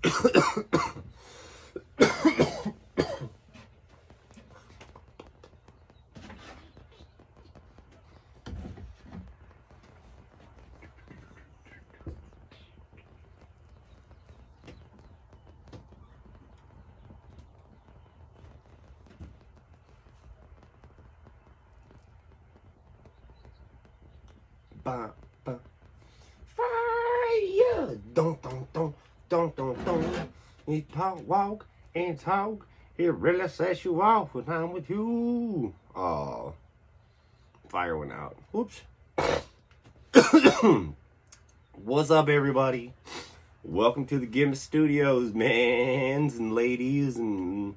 Ba, ba. Fire! Don't, don't, don't, don't, don't, don't. You talk, walk, and talk. It really sets you off when I'm with you. Oh, fire went out. Whoops. What's up, everybody? Welcome to the Gimp Studios, mans and ladies and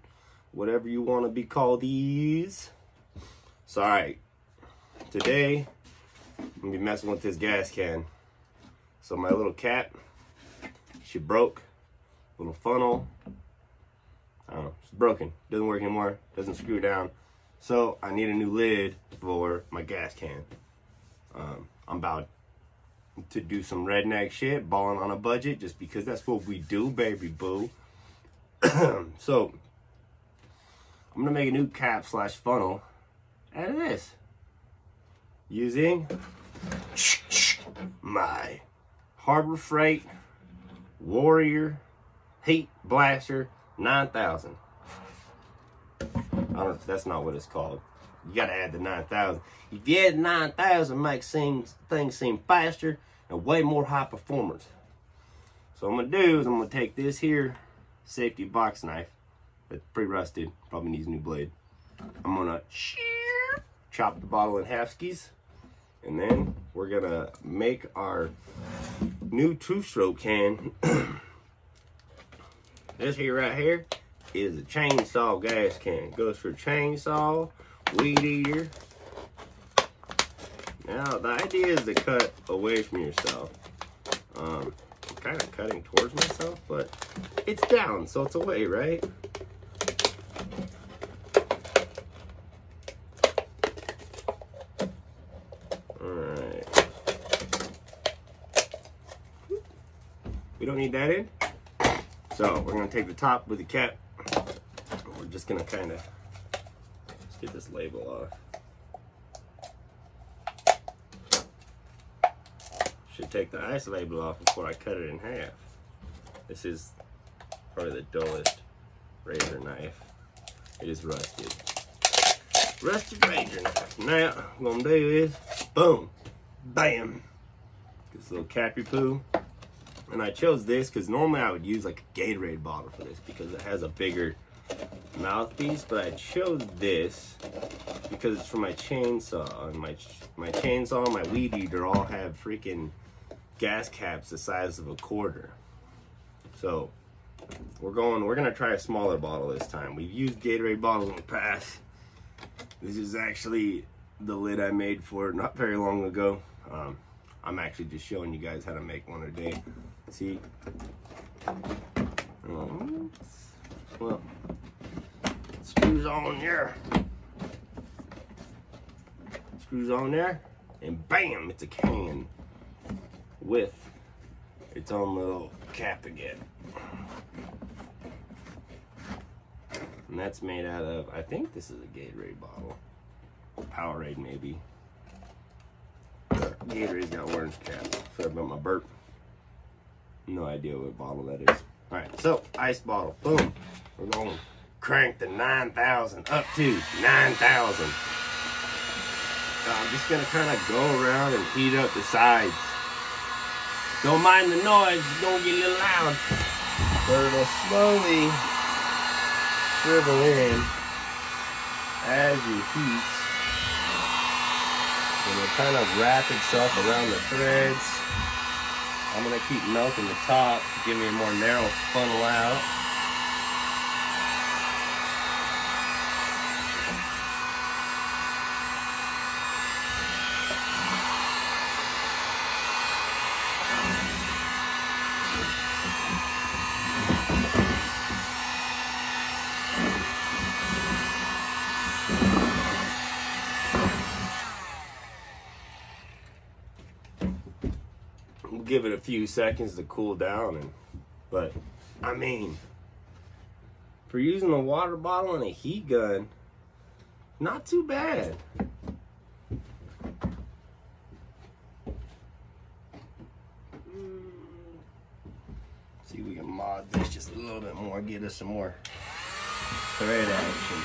whatever you want to be called these. So, alright. Today, I'm going to be messing with this gas can. So my little cap, she broke. Little funnel, I don't know, it's broken. Doesn't work anymore, doesn't screw down. So I need a new lid for my gas can. I'm about to do some redneck shit, balling on a budget, just because that's what we do, baby boo. So I'm gonna make a new cap slash funnel out of this using my Harbor Freight Warrior Heat Blaster 9000. That's not what it's called. You gotta add the 9000. If you add 9000, makes things seem faster and way more high performance. So what I'm gonna do is I'm gonna take this here safety box knife that's pretty rusted, probably needs a new blade. I'm gonna chop the bottle in half skis, and then we're gonna make our new two-stroke can. This here right here is a chainsaw gas can. Goes for chainsaw, weed eater. Now the idea is to cut away from yourself. I'm kind of cutting towards myself, but it's down, so it's away, right? Alright. We don't need that in. So we're gonna take the top with the cap. We're just gonna kind of let's get this label off. Should take the ice label off before I cut it in half. This is probably the dullest razor knife. It is rusted. Rusted razor knife. Now what I'm gonna do is boom, bam. This little cappy poo. And I chose this because normally I would use like a Gatorade bottle for this because it has a bigger mouthpiece, but I chose this because it's for my chainsaw. And my chainsaw and my weed eater all have freaking gas caps the size of a quarter. So we're gonna try a smaller bottle this time. We've used Gatorade bottles in the past. This is actually the lid I made for it not very long ago. I'm actually just showing you guys how to make one today. See? Well, screws on there. Screws on there, and bam, it's a can with its own little cap again. And that's made out of, I think this is a Gatorade bottle. Powerade maybe. Gatorade's got orange cap. Sorry about my burp. No idea what bottle that is. Alright, so ice bottle. Boom. We're going to crank the 9,000 up to 9,000. I'm just going to kind of go around and heat up the sides. Don't mind the noise, it's going to get a little loud. But it'll slowly shrivel in as you heat. And it'll kind of wrap itself around the threads. I'm going to keep melting the top to give me a more narrow funnel out. We'll give it a few seconds to cool down, but I mean, for using a water bottle and a heat gun, not too bad. See if we can mod this just a little bit more, get us some more thread action.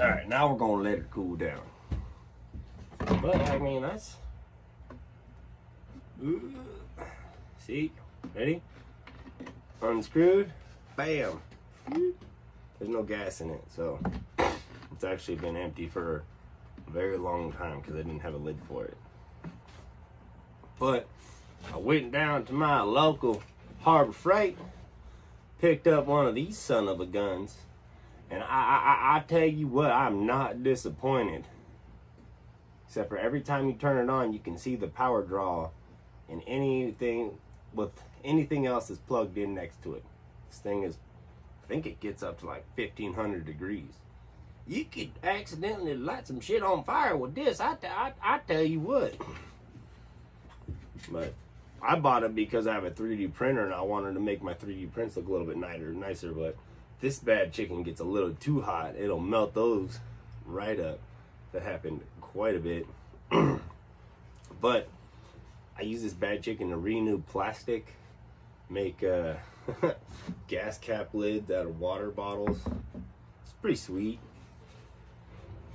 All right, now we're gonna let it cool down. But I mean, that's, ooh. See, ready? Unscrewed, bam. There's no gas in it, so it's actually been empty for a very long time because I didn't have a lid for it. But I went down to my local Harbor Freight, picked up one of these son of a guns. And I tell you what, I'm not disappointed. Except for every time you turn it on, you can see the power draw in anything with anything else that's plugged in next to it. This thing is, I think it gets up to like 1500 degrees. You could accidentally light some shit on fire with this. I tell you what. But I bought it because I have a 3D printer and I wanted to make my 3D prints look a little bit nicer, but this bad chicken gets a little too hot. It'll melt those right up. That happened quite a bit. But I use this bad chicken to renew plastic, make gas cap lids out of water bottles. It's pretty sweet.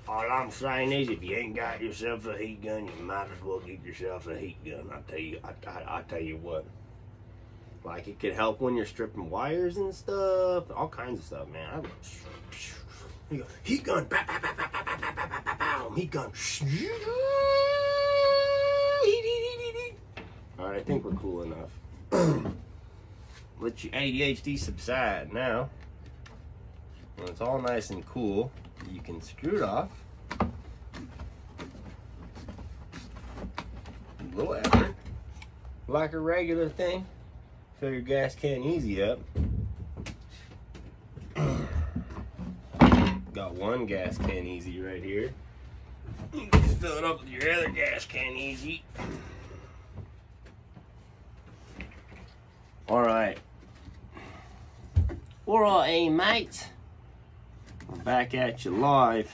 All I'm saying is, if you ain't got yourself a heat gun, you might as well get yourself a heat gun. I tell you what. Like, it could help when you're stripping wires and stuff. All kinds of stuff, man. Heat gun. Heat gun. Alright, I think we're cool enough. Let your ADHD subside now. When it's all nice and cool, you can screw it off. A little effort. Like a regular thing. Fill your gas can easy up. Got one gas can easy right here. You can fill it up with your other gas can easy. Alright. Alright, mates. We're back at you live.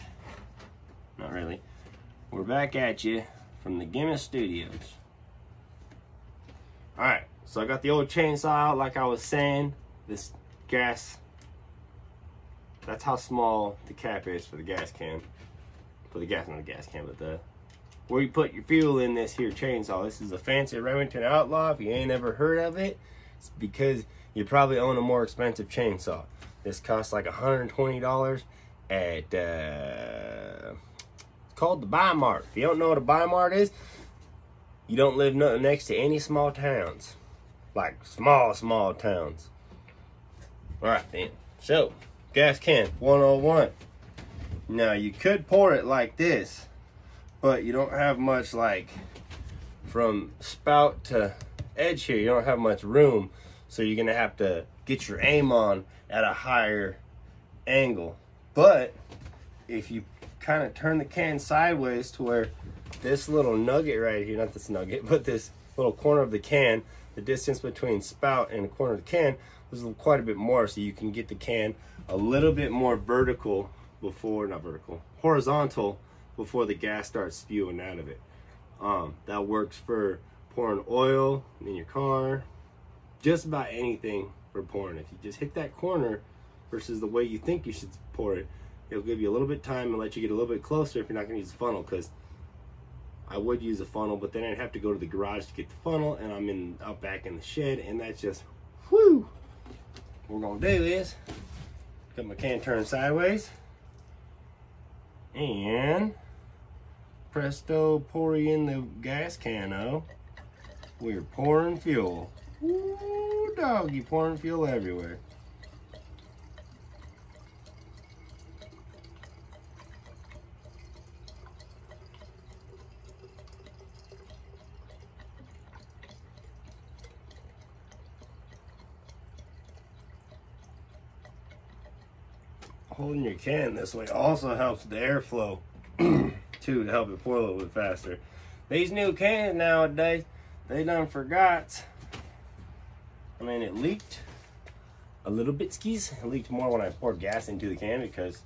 Not really. We're back at you from the Gimmist Studios. Alright. So I got the old chainsaw out, like I was saying. This gas, that's how small the cap is for the gas can. For the gas, not the gas can, but the, where you put your fuel in this here chainsaw. This is a fancy Remington Outlaw. If you ain't ever heard of it, it's because you probably own a more expensive chainsaw. This costs like $120 at, it's called the Buy Mart. If you don't know what a Buy Mart is, you don't live next to any small towns. Like small towns. Alright then. So, gas can 101. Now you could pour it like this, but you don't have much, like, from spout to edge here, you don't have much room. So you're gonna have to get your aim on at a higher angle. But if you kind of turn the can sideways to where this little nugget right here, not this nugget, but this little corner of the can, the distance between spout and the corner of the can was quite a bit more, so you can get the can a little bit more vertical before, not vertical, horizontal before the gas starts spewing out of it. That works for pouring oil in your car, just about anything for pouring. If you just hit that corner versus the way you think you should pour it, it'll give you a little bit of time and let you get a little bit closer if you're not gonna use a funnel, because I would use a funnel, but then I'd have to go to the garage to get the funnel, and I'm out back in the shed, and that's just, whoo. What we're gonna do is, got my can turned sideways, and presto, pour in the gas cano. We're pouring fuel. Ooh, doggy, pouring fuel everywhere. Holding your can this way also helps the airflow too, to help it pour a little bit faster. These new cans nowadays, they done forgot. I mean, it leaked a little bit skis. It leaked more when I poured gas into the can because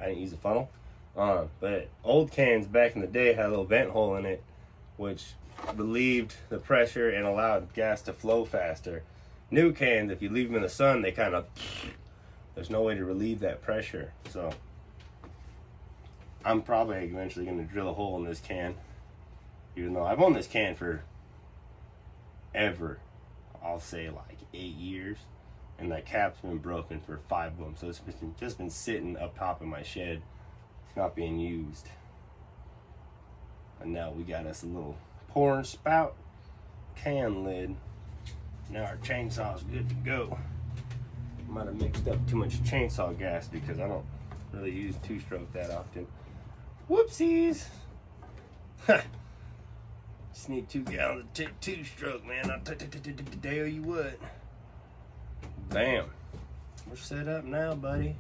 I didn't use a funnel. But old cans back in the day had a little vent hole in it, which relieved the pressure and allowed gas to flow faster. New cans, if you leave them in the sun, they kind of, there's no way to relieve that pressure. So I'm probably eventually going to drill a hole in this can, even though I've owned this can for ever. I'll say like 8 years, and that cap's been broken for 5 of them. So it's just been sitting up top in my shed, not being used. And now we got us a little pouring spout can lid. Now our chainsaw's good to go. Might have mixed up too much chainsaw gas because I don't really use 2-stroke that often. Whoopsies! Just need 2 gallons of 2-stroke, man. I'll tell you what. Bam. We're set up now, buddy.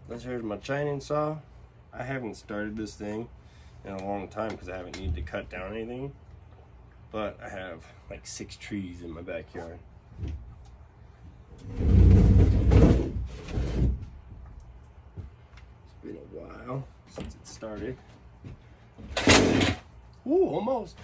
Here's my chainsaw. I haven't started this thing in a long time because I haven't needed to cut down anything. But I have like 6 trees in my backyard. It's been a while since it started. Ooh, almost.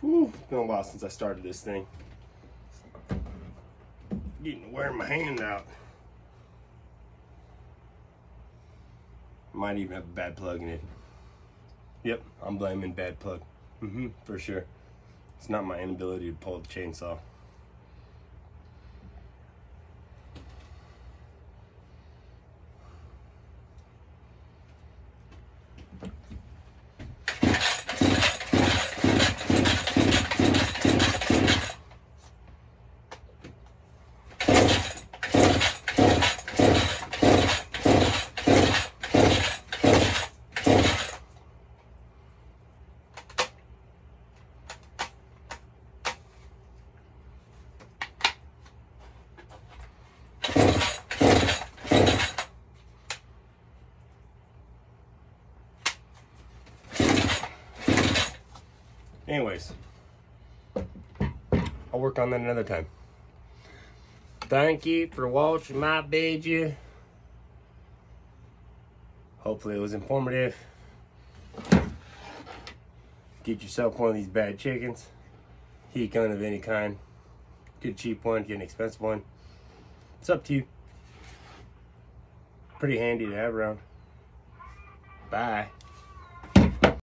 It's been a while since I started this thing. Getting to wear my hand out. Might even have a bad plug in it. Yep, I'm blaming bad plug. For sure. It's not my inability to pull the chainsaw. Anyways, I'll work on that another time. Thank you for watching my video. Hopefully it was informative. Get yourself one of these bad chickens. Heat gun of any kind. Get a cheap one, get an expensive one. It's up to you. Pretty handy to have around. Bye.